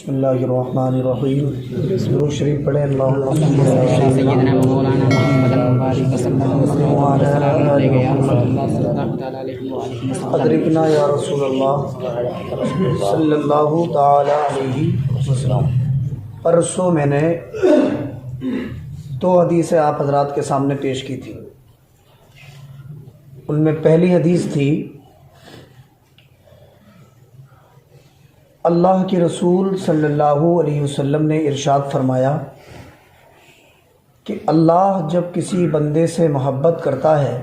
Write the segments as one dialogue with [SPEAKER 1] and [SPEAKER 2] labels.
[SPEAKER 1] بسم اللہ الرحمن الرحیم. درود شریف پڑھیں. اللہم صلی
[SPEAKER 2] سیدنا مولانا محمد المبارک
[SPEAKER 1] ادرکنا یا رسول اللہ صلی اللہ تعالی علیہ وسلم. پرسوں میں نے دو حدیثیں آپ حضرات کے سامنے پیش کی تھی. ان میں پہلی حدیث تھی اللہ کے رسول صلی اللہ علیہ وسلم نے ارشاد فرمایا کہ اللہ جب کسی بندے سے محبت کرتا ہے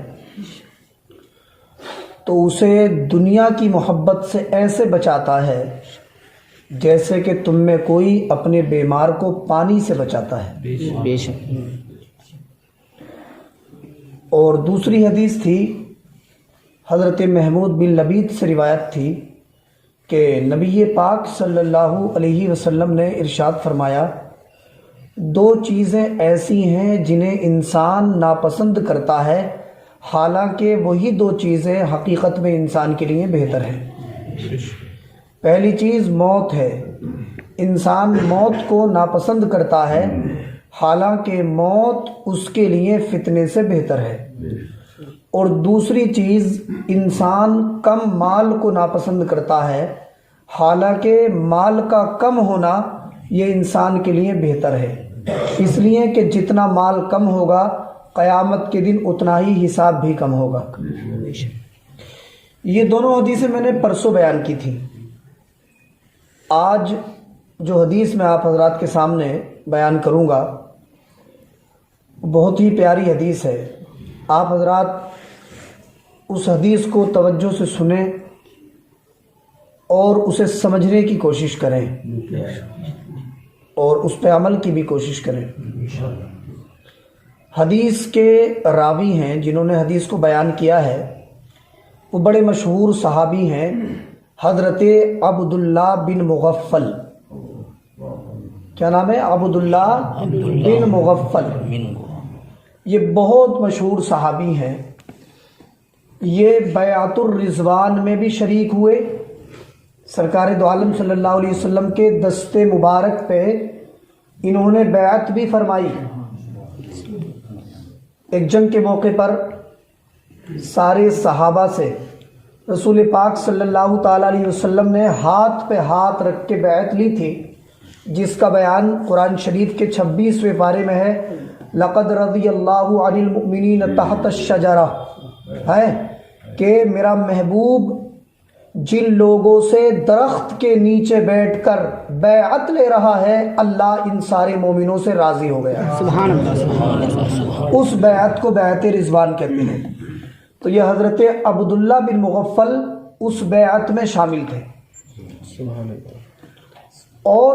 [SPEAKER 1] تو اسے دنیا کی محبت سے ایسے بچاتا ہے جیسے کہ تم میں کوئی اپنے بیمار کو پانی سے بچاتا ہے.
[SPEAKER 2] بے شک.
[SPEAKER 1] اور دوسری حدیث تھی حضرت محمود بن لبید سے روایت تھی کہ نبی پاک صلی اللہ علیہ وسلم نے ارشاد فرمایا دو چیزیں ایسی ہیں جنہیں انسان ناپسند کرتا ہے حالانکہ وہی دو چیزیں حقیقت میں انسان کے لیے بہتر ہیں. پہلی چیز موت ہے. انسان موت کو ناپسند کرتا ہے حالانکہ موت اس کے لیے فتنے سے بہتر ہے. اور دوسری چیز انسان کم مال کو ناپسند کرتا ہے حالانکہ مال کا کم ہونا یہ انسان کے لیے بہتر ہے، اس لیے کہ جتنا مال کم ہوگا قیامت کے دن اتنا ہی حساب بھی کم ہوگا. یہ دونوں حدیثیں میں نے پرسوں بیان کی تھی. آج جو حدیث میں آپ حضرات کے سامنے بیان کروں گا بہت ہی پیاری حدیث ہے. آپ حضرات اس حدیث کو توجہ سے سنیں اور اسے سمجھنے کی کوشش کریں اور اس پہ عمل کی بھی کوشش کریں. حدیث کے راوی ہیں جنہوں نے حدیث کو بیان کیا ہے وہ بڑے مشہور صحابی ہیں حضرت عبداللہ بن مغفل. کیا نام ہے؟ عبداللہ بن مغفل. یہ بہت مشہور صحابی ہیں. یہ بیعت الرضوان میں بھی شریک ہوئے. سرکار دو عالم صلی اللہ علیہ وسلم کے دست مبارک پہ انہوں نے بیعت بھی فرمائی. ایک جنگ کے موقع پر سارے صحابہ سے رسول پاک صلی اللہ تعالی علیہ وسلم نے ہاتھ پہ ہاتھ رکھ کے بیعت لی تھی، جس کا بیان قرآن شریف کے 26ویں پارے میں ہے. لقد رضی اللہ عن المؤمنین تحت الشجرہ ہے کہ میرا محبوب جن لوگوں سے درخت کے نیچے بیٹھ کر بیعت لے رہا ہے اللہ ان سارے مومنوں سے راضی ہو گیا.
[SPEAKER 2] سبحان اللہ.
[SPEAKER 1] اس بیعت کو بیعت رضوان کہتے ہیں. تو یہ حضرت عبداللہ بن مغفل اس بیعت میں شامل تھے. اور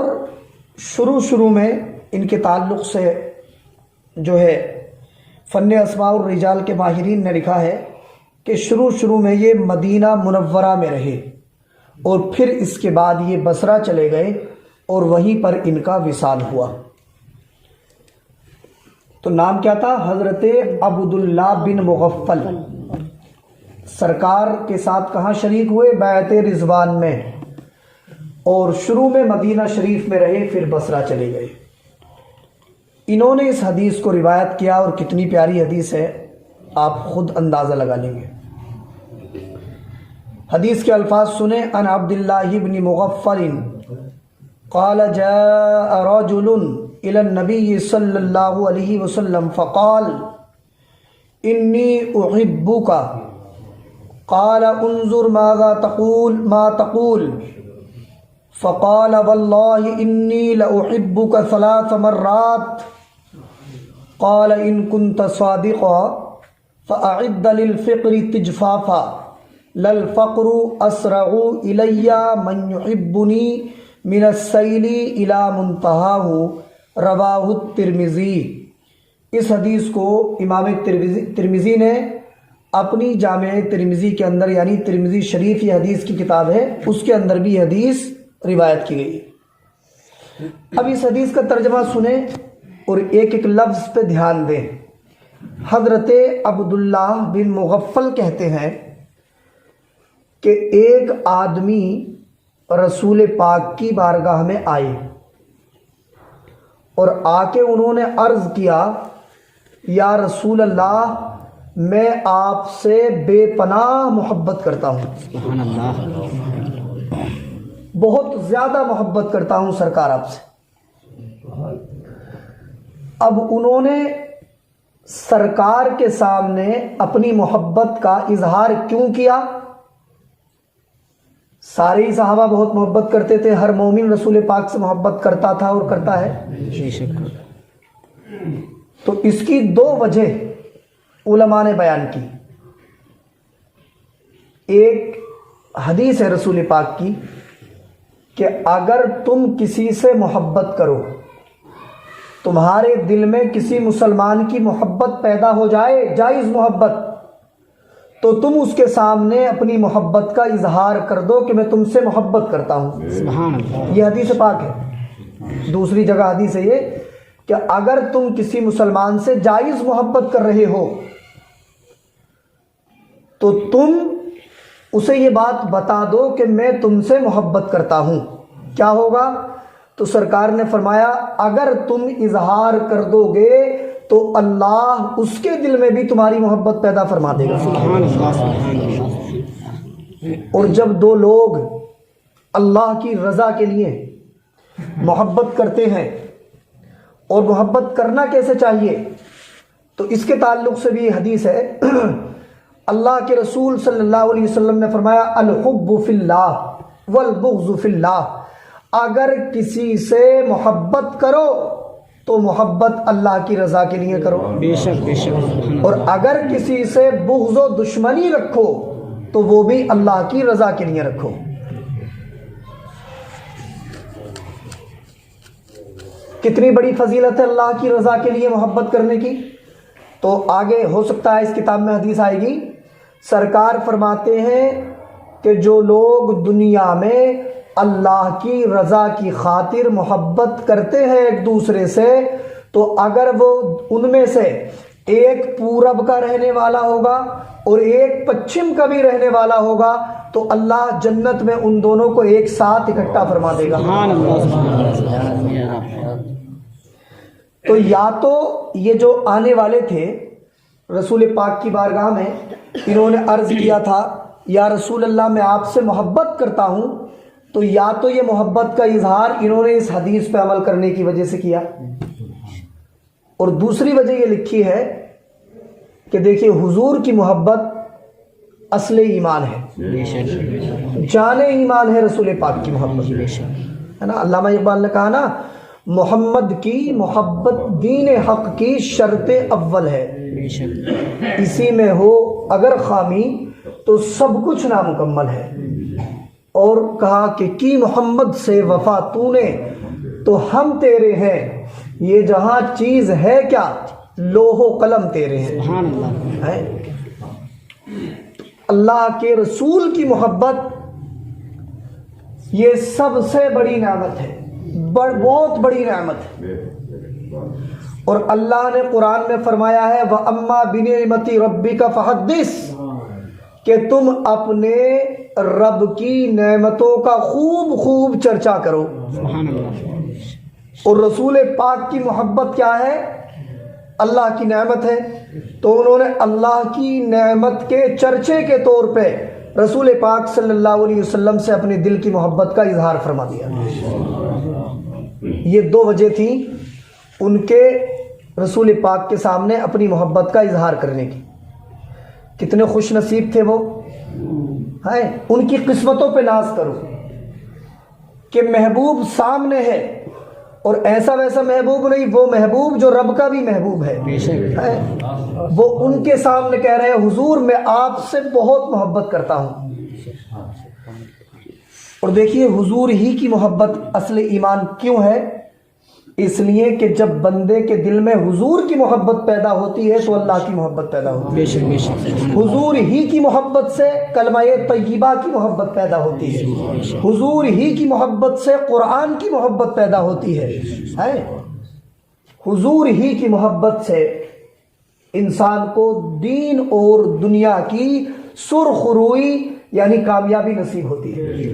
[SPEAKER 1] شروع میں ان کے تعلق سے جو ہے فن اسماء الرجال کے ماہرین نے لکھا ہے کہ شروع میں یہ مدینہ منورہ میں رہے اور پھر اس کے بعد یہ بصرہ چلے گئے اور وہیں پر ان کا وصال ہوا. تو نام کیا تھا؟ حضرت عبداللہ بن مغفل. سرکار کے ساتھ کہاں شریک ہوئے؟ بیعت رضوان میں. اور شروع میں مدینہ شریف میں رہے پھر بصرہ چلے گئے. انہوں نے اس حدیث کو روایت کیا اور کتنی پیاری حدیث ہے آپ خود اندازہ لگا لیں گے. حدیث کے الفاظ سنیں. ان عبداللہ بن مغفل قال جاء رجل الى النبي صلی اللہ علیہ وسلم فقال انی احبک قال انظر ماذا تقول فقال والله انی لأحبک 3 مرات قال ان كنت صادقا فأعد للفقر تجفافا للفقر اسرع الی من يحبنی من السیل الی منتہاہ رواہ الترمذی. اس حدیث کو امام ترمذی نے اپنی جامع ترمذی کے اندر یعنی ترمذی شریف یہ حدیث کی کتاب ہے اس کے اندر بھی حدیث روایت کی گئی. اب اس حدیث کا ترجمہ سنیں اور ایک ایک لفظ پہ دھیان دیں. حضرت عبداللہ بن مغفل کہتے ہیں کہ ایک آدمی رسول پاک کی بارگاہ میں آئے اور آ کے انہوں نے عرض کیا یا رسول اللہ میں آپ سے بے پناہ محبت کرتا ہوں،
[SPEAKER 2] سبحان اللہ،
[SPEAKER 1] بہت زیادہ محبت کرتا ہوں سرکار آپ سے۔ اب انہوں نے سرکار کے سامنے اپنی محبت کا اظہار کیوں کیا؟ سارے ہی صحابہ بہت محبت کرتے تھے، ہر مومن رسول پاک سے محبت کرتا تھا اور کرتا ہے۔
[SPEAKER 2] بے شک،
[SPEAKER 1] تو اس کی دو وجہ علماء نے بیان کی۔ ایک حدیث ہے رسول پاک کی کہ اگر تم کسی سے محبت کرو، تمہارے دل میں کسی مسلمان کی محبت پیدا ہو جائے، جائز محبت، تو تم اس کے سامنے اپنی محبت کا اظہار کر دو کہ میں تم سے محبت کرتا ہوں۔
[SPEAKER 2] سبحان اللہ،
[SPEAKER 1] یہ حدیث پاک ہے۔ دوسری جگہ حدیث ہے یہ کہ اگر تم کسی مسلمان سے جائز محبت کر رہے ہو تو تم اسے یہ بات بتا دو کہ میں تم سے محبت کرتا ہوں، کیا ہوگا؟ تو سرکار نے فرمایا اگر تم اظہار کر دو گے تو اللہ اس کے دل میں بھی تمہاری محبت پیدا فرما دے گا۔
[SPEAKER 2] سبحان اللہ، سبحان اللہ،
[SPEAKER 1] اور جب دو لوگ اللہ کی رضا کے لیے محبت کرتے ہیں، اور محبت کرنا کیسے چاہیے، تو اس کے تعلق سے بھی حدیث ہے۔ اللہ کے رسول صلی اللہ علیہ وسلم نے فرمایا الحب فی اللہ والبغض فی اللہ، اگر کسی سے محبت کرو تو محبت اللہ کی رضا کے لیے کرو،
[SPEAKER 2] بے شک، بے شک،
[SPEAKER 1] اور اگر کسی سے بغض و دشمنی رکھو تو وہ بھی اللہ کی رضا کے لیے رکھو۔ کتنی بڑی فضیلت ہے اللہ کی رضا کے لیے محبت کرنے کی۔ تو آگے ہو سکتا ہے اس کتاب میں حدیث آئے گی، سرکار فرماتے ہیں کہ جو لوگ دنیا میں اللہ کی رضا کی خاطر محبت کرتے ہیں ایک دوسرے سے، تو اگر وہ ان میں سے ایک پورب کا رہنے والا ہوگا اور ایک پچھم کا بھی رہنے والا ہوگا تو اللہ جنت میں ان دونوں کو ایک ساتھ اکٹھا فرما دے گا۔
[SPEAKER 2] سبحان اللہ، سبحان اللہ،
[SPEAKER 1] تو یا تو یہ جو آنے والے تھے رسول پاک کی بارگاہ میں، انہوں نے عرض کیا تھا یا رسول اللہ میں آپ سے محبت کرتا ہوں، تو یا تو یہ محبت کا اظہار انہوں نے اس حدیث پہ عمل کرنے کی وجہ سے کیا، اور دوسری وجہ یہ لکھی ہے کہ دیکھیے حضور کی محبت اصل ایمان ہے،
[SPEAKER 2] بے شک،
[SPEAKER 1] جان ایمان ہے رسول پاک کی محبت، ہے نا۔ علامہ اقبال نے کہا نا محمد کی محبت دین حق کی شرط اول ہے،
[SPEAKER 2] بے شک،
[SPEAKER 1] اسی میں ہو اگر خامی تو سب کچھ نامکمل ہے۔ اور کہا کہ کی محمد سے وفا تو نے تو ہم تیرے ہیں، یہ جہاں چیز ہے کیا لوح و قلم تیرے ہیں۔
[SPEAKER 2] سبحان اللہ،
[SPEAKER 1] ہے اللہ کے رسول کی محبت، یہ سب سے بڑی نعمت ہے، بہت بڑی نعمت ہے۔ اور اللہ نے قرآن میں فرمایا ہے وَأَمَّا بِنِعْمَتِ رَبِّكَ فَحَدِّثْ، کہ تم اپنے رب کی نعمتوں کا خوب خوب چرچا کرو۔
[SPEAKER 2] سبحان اللہ،
[SPEAKER 1] اور رسول پاک کی محبت کیا ہے؟ اللہ کی نعمت ہے، تو انہوں نے اللہ کی نعمت کے چرچے کے طور پہ رسول پاک صلی اللہ علیہ وسلم سے اپنے دل کی محبت کا اظہار فرما دیا۔ یہ دو وجہ تھیں ان کے رسول پاک کے سامنے اپنی محبت کا اظہار کرنے کی۔ کتنے خوش نصیب تھے وہ، ہیں ان کی قسمتوں پہ ناز کرو کہ محبوب سامنے ہے، اور ایسا ویسا محبوب نہیں، وہ محبوب جو رب کا بھی محبوب ہے،
[SPEAKER 2] بے شک،
[SPEAKER 1] وہ ان کے سامنے کہہ رہے ہیں حضور میں آپ سے بہت محبت کرتا ہوں۔ اور دیکھیے حضور ہی کی محبت اصل ایمان کیوں ہے؟ اس لیے کہ جب بندے کے دل میں حضور کی محبت پیدا ہوتی ہے تو اللہ کی محبت پیدا ہوتی ہے۔
[SPEAKER 2] بے شک، بے شک،
[SPEAKER 1] حضور ہی کی محبت سے کلمہ طیبہ کی محبت پیدا ہوتی ہے، حضور ہی کی محبت سے قرآن کی محبت پیدا ہوتی ہے، حضور ہی کی محبت سے انسان کو دین اور دنیا کی سرخ روئی یعنی کامیابی نصیب ہوتی ہے۔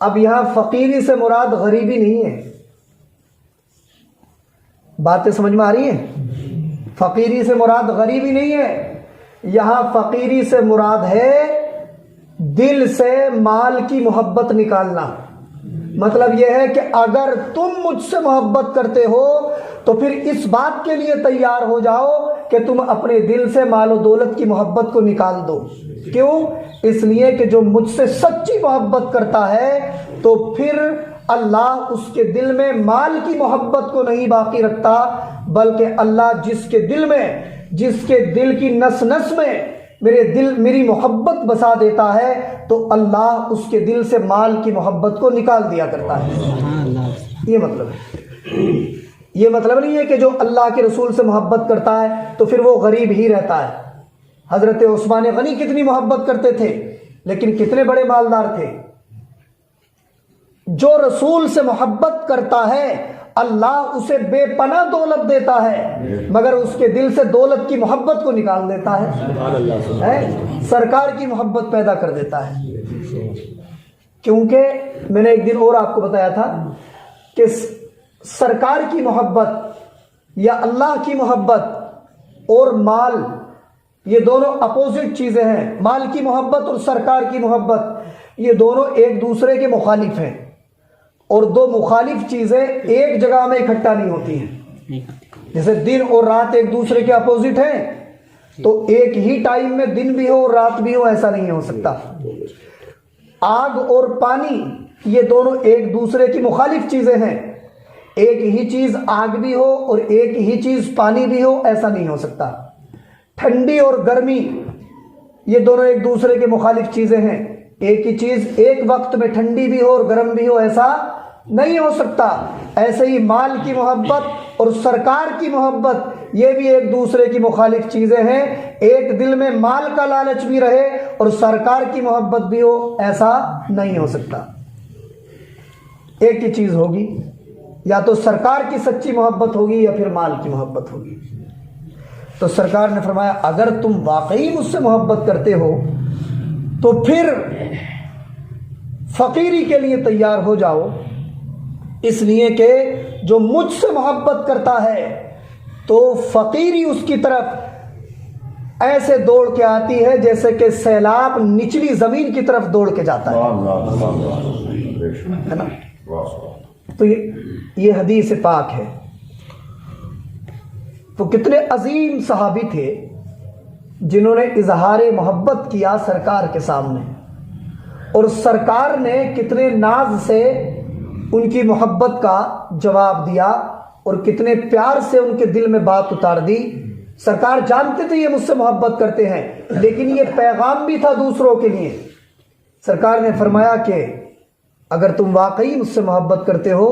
[SPEAKER 1] اب یہاں فقیری سے مراد غریبی نہیں ہے، باتیں سمجھ میں آ رہی ہیں؟ فقیری سے مراد غریبی نہیں ہے، یہاں فقیری سے مراد ہے دل سے مال کی محبت نکالنا۔ مطلب یہ ہے کہ اگر تم مجھ سے محبت کرتے ہو تو پھر اس بات کے لیے تیار ہو جاؤ کہ تم اپنے دل سے مال و دولت کی محبت کو نکال دو۔ کیوں؟ اس لیے کہ جو مجھ سے سچی محبت کرتا ہے تو پھر اللہ اس کے دل میں مال کی محبت کو نہیں باقی رکھتا، بلکہ اللہ جس کے دل کی نس نس میں میری محبت بسا دیتا ہے تو اللہ اس کے دل سے مال کی محبت کو نکال دیا کرتا ہے۔ یہ مطلب ہے، یہ مطلب نہیں ہے کہ جو اللہ کے رسول سے محبت کرتا ہے تو پھر وہ غریب ہی رہتا ہے۔ حضرت عثمان غنی کتنی محبت کرتے تھے لیکن کتنے بڑے مالدار تھے۔ جو رسول سے محبت کرتا ہے اللہ اسے بے پناہ دولت دیتا ہے، مگر اس کے دل سے دولت کی محبت کو نکال دیتا ہے، سرکار کی محبت پیدا کر دیتا ہے۔ کیونکہ میں نے ایک دن اور آپ کو بتایا تھا کہ سرکار کی محبت یا اللہ کی محبت اور مال یہ دونوں اپوزٹ چیزیں ہیں۔ مال کی محبت اور سرکار کی محبت یہ دونوں ایک دوسرے کے مخالف ہیں، اور دو مخالف چیزیں ایک جگہ میں اکٹھا نہیں ہوتی ہیں۔ جیسے دن اور رات ایک دوسرے کے اپوزٹ ہیں تو ایک ہی ٹائم میں دن بھی ہو اور رات بھی ہو، ایسا نہیں ہو سکتا۔ آگ اور پانی یہ دونوں ایک دوسرے کی مخالف چیزیں ہیں، ایک ہی چیز آگ بھی ہو اور ایک ہی چیز پانی بھی ہو، ایسا نہیں ہو سکتا۔ ٹھنڈی اور گرمی یہ دونوں ایک دوسرے کے مخالف چیزیں ہیں، ایک ہی چیز ایک وقت میں ٹھنڈی بھی ہو اور گرم بھی ہو، ایسا نہیں ہو سکتا۔ ایسے ہی مال کی محبت اور سرکار کی محبت یہ بھی ایک دوسرے کی مخالف چیزیں ہیں، ایک دل میں مال کا لالچ بھی رہے اور سرکار کی محبت بھی ہو، ایسا نہیں ہو سکتا۔ ایک ہی چیز ہوگی، یا تو سرکار کی سچی محبت ہوگی یا پھر مال کی محبت ہوگی۔ تو سرکار نے فرمایا اگر تم واقعی مجھ سے محبت کرتے ہو تو پھر فقیری کے لیے تیار ہو جاؤ، اس لیے کہ جو مجھ سے محبت کرتا ہے تو فقیری اس کی طرف ایسے دوڑ کے آتی ہے جیسے کہ سیلاب نچلی زمین کی طرف دوڑ کے جاتا ہے نا۔ تو یہ حدیث پاک ہے۔ تو کتنے عظیم صحابی تھے جنہوں نے اظہار محبت کیا سرکار کے سامنے، اور سرکار نے کتنے ناز سے ان کی محبت کا جواب دیا اور کتنے پیار سے ان کے دل میں بات اتار دی۔ سرکار جانتے تھے یہ مجھ سے محبت کرتے ہیں، لیکن یہ پیغام بھی تھا دوسروں کے لیے۔ سرکار نے فرمایا کہ اگر تم واقعی مجھ سے محبت کرتے ہو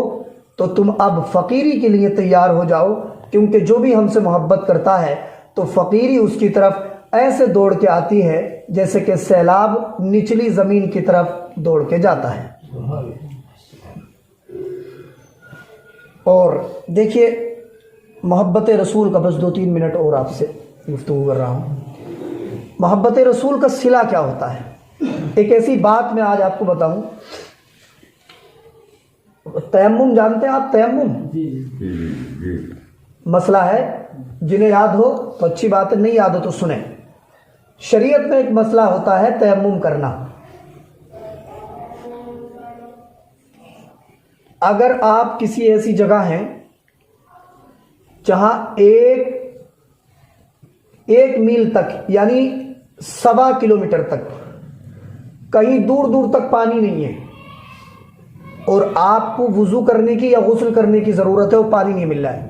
[SPEAKER 1] تو تم اب فقیری کے لیے تیار ہو جاؤ، کیونکہ جو بھی ہم سے محبت کرتا ہے تو فقیری اس کی طرف ایسے دوڑ کے آتی ہے جیسے کہ سیلاب نچلی زمین کی طرف دوڑ کے جاتا ہے۔ اور دیکھیے محبت رسول کا بس 2-3 منٹ اور آپ سے گفتگو کر رہا ہوں۔ محبت رسول کا صلہ کیا ہوتا ہے؟ ایک ایسی بات میں آج آپ کو بتاؤں۔ تیمم جانتے ہیں آپ؟ تیمم مسئلہ ہے، جنہیں یاد ہو تو اچھی بات ہے، نہیں یاد ہو تو سنیں۔ شریعت میں ایک مسئلہ ہوتا ہے تیمم کرنا۔ اگر آپ کسی ایسی جگہ ہیں جہاں ایک میل تک یعنی 1.25 کلومیٹر تک کہیں دور دور تک پانی نہیں ہے، اور آپ کو وضو کرنے کی یا غسل کرنے کی ضرورت ہے، وہ پانی نہیں مل رہا ہے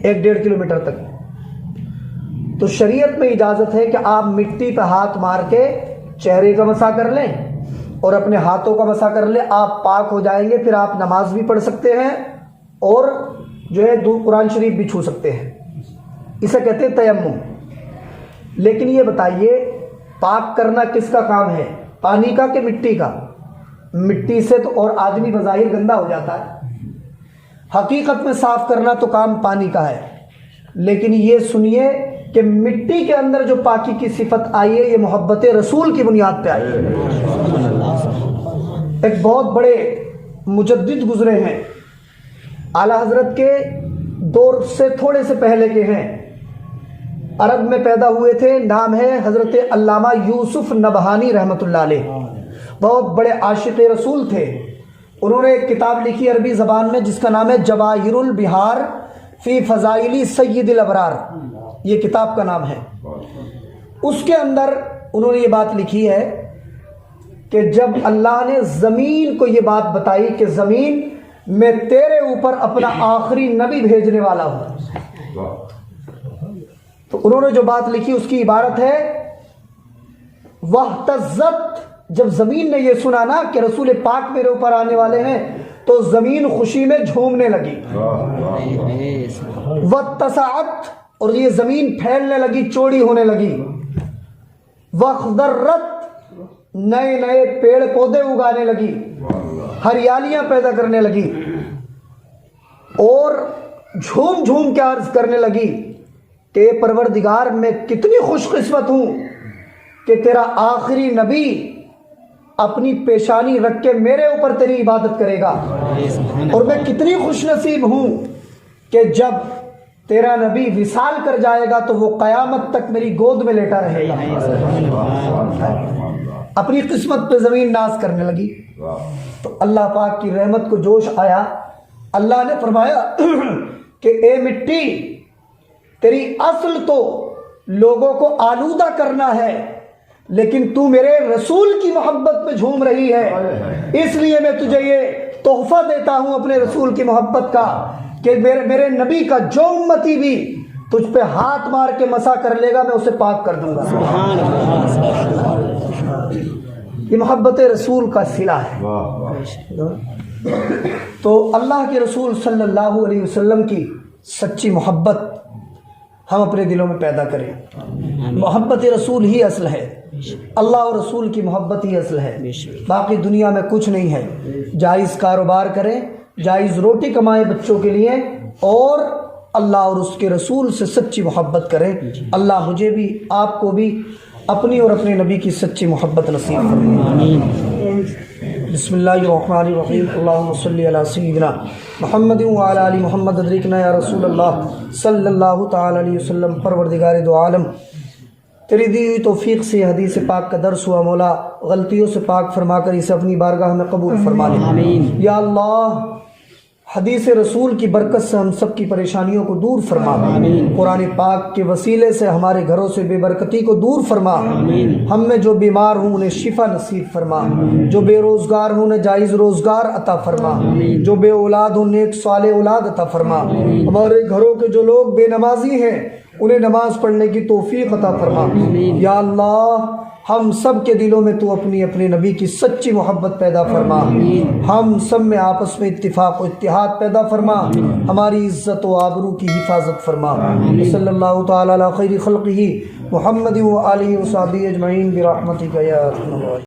[SPEAKER 1] 1-1.5 کلومیٹر تک، تو شریعت میں اجازت ہے کہ آپ مٹی پہ ہاتھ مار کے چہرے کا مسح کر لیں اور اپنے ہاتھوں کا مسح کر لیں، آپ پاک ہو جائیں گے۔ پھر آپ نماز بھی پڑھ سکتے ہیں اور جو ہے قرآن شریف بھی چھو سکتے ہیں، اسے کہتے ہیں تیمم۔ لیکن یہ بتائیے پاک کرنا کس کا کام ہے، پانی کا کہ مٹی کا؟ مٹی سے تو اور آدمی بظاہر گندا ہو جاتا ہے، حقیقت میں صاف کرنا تو کام پانی کا ہے۔ لیکن یہ سنیے کہ مٹی کے اندر جو پاکی کی صفت آئی ہے یہ محبت رسول کی بنیاد پہ آئی ہے۔ ایک بہت بڑے مجدد گزرے ہیں، اعلیٰ حضرت کے دور سے تھوڑے سے پہلے کے ہیں، عرب میں پیدا ہوئے تھے، نام ہے حضرت علامہ یوسف نبہانی رحمۃ اللہ علیہ، بہت بڑے عاشق رسول تھے۔ انہوں نے ایک کتاب لکھی عربی زبان میں جس کا نام ہے جواہر البحار فی فضائل سید الابرار، یہ کتاب کا نام ہے۔ اس کے اندر انہوں نے یہ بات لکھی ہے کہ جب اللہ نے زمین کو یہ بات بتائی کہ زمین میں تیرے اوپر اپنا آخری نبی بھیجنے والا ہوں، تو انہوں نے جو بات لکھی اس کی عبارت ہے وَاحْتَزَّتْ، جب زمین نے یہ سنا نا کہ رسول پاک میرے اوپر آنے والے ہیں تو زمین خوشی میں جھومنے لگی، وَاتَّسَعَتْ، اور یہ زمین پھیلنے لگی، چوڑی ہونے لگی، وَاخْضَرَّتْ، نئے نئے پیڑ پودے اگانے لگی، ہریالیاں پیدا کرنے لگی، اور جھوم جھوم کے عرض کرنے لگی کہ پروردگار میں کتنی خوش قسمت ہوں کہ تیرا آخری نبی اپنی پیشانی رکھ کے میرے اوپر تیری عبادت کرے گا، اور میں کتنی خوش نصیب ہوں کہ جب تیرا نبی وصال کر جائے گا تو وہ قیامت تک میری گود میں لیٹا رہے گا۔ اپنی قسمت پہ زمین ناز کرنے لگی، تو اللہ پاک کی رحمت کو جوش آیا، اللہ نے فرمایا کہ اے مٹی، تیری اصل تو لوگوں کو آلودہ کرنا ہے، لیکن تو میرے رسول کی محبت پہ جھوم رہی ہے، اس لیے میں تجھے یہ تحفہ دیتا ہوں اپنے رسول کی محبت کا کہ میرے نبی کا جو امتی بھی تجھ پہ ہاتھ مار کے مسا کر لے گا میں اسے پاک کر دوں گا۔ یہ محبت رسول کا صلہ ہے۔ تو اللہ کے رسول صلی اللہ علیہ وسلم کی سچی محبت ہم اپنے دلوں میں پیدا کریں۔ محبت رسول ہی اصل ہے، اللہ اور رسول کی محبت ہی اصل ہے، باقی دنیا میں کچھ نہیں ہے۔ جائز کاروبار کریں، جائز روٹی کمائیں بچوں کے لیے، اور اللہ اور اس کے رسول سے سچی محبت کریں۔ اللہ مجھے بھی آپ کو بھی اپنی اور اپنے نبی کی سچی محبت نصیب فرمائے۔ بسم اللہ الرحمن الرحیم، اللہم صلی علی سیدنا محمد وعلی آل محمد، ادرکنا یا رسول اللہ صلی اللہ تعالی علیہ وسلم۔ پروردگار دو عالم، تیری دی ہوئی توفیق سے حدیث پاک کا درس ہوا، مولا غلطیوں سے پاک فرما کر اسے اپنی بارگاہ میں قبول فرما لے۔ یا اللہ، حدیث رسول کی برکت سے ہم سب کی پریشانیوں کو دور فرما، قرآن پاک کے وسیلے سے ہمارے گھروں سے بے برکتی کو دور فرما، ہم میں جو بیمار ہوں انہیں شفا نصیب فرما، جو بے روزگار ہوں انہیں جائز روزگار عطا فرما، جو بے اولاد ہوں نیک صالح اولاد عطا فرما، ہمارے گھروں کے جو لوگ بے نمازی ہیں انہیں نماز پڑھنے کی توفیق عطا فرما۔ یا اللہ، ہم سب کے دلوں میں تو اپنے نبی کی سچی محبت پیدا فرما، ہم سب میں آپس میں اتفاق و اتحاد پیدا فرما، ہماری عزت و آبرو کی حفاظت فرما۔ صلی اللہ تعالی علی خیر خلقہ محمد و آلہ و صحبہ اجمعین برحمتک یا ارحم الراحمین۔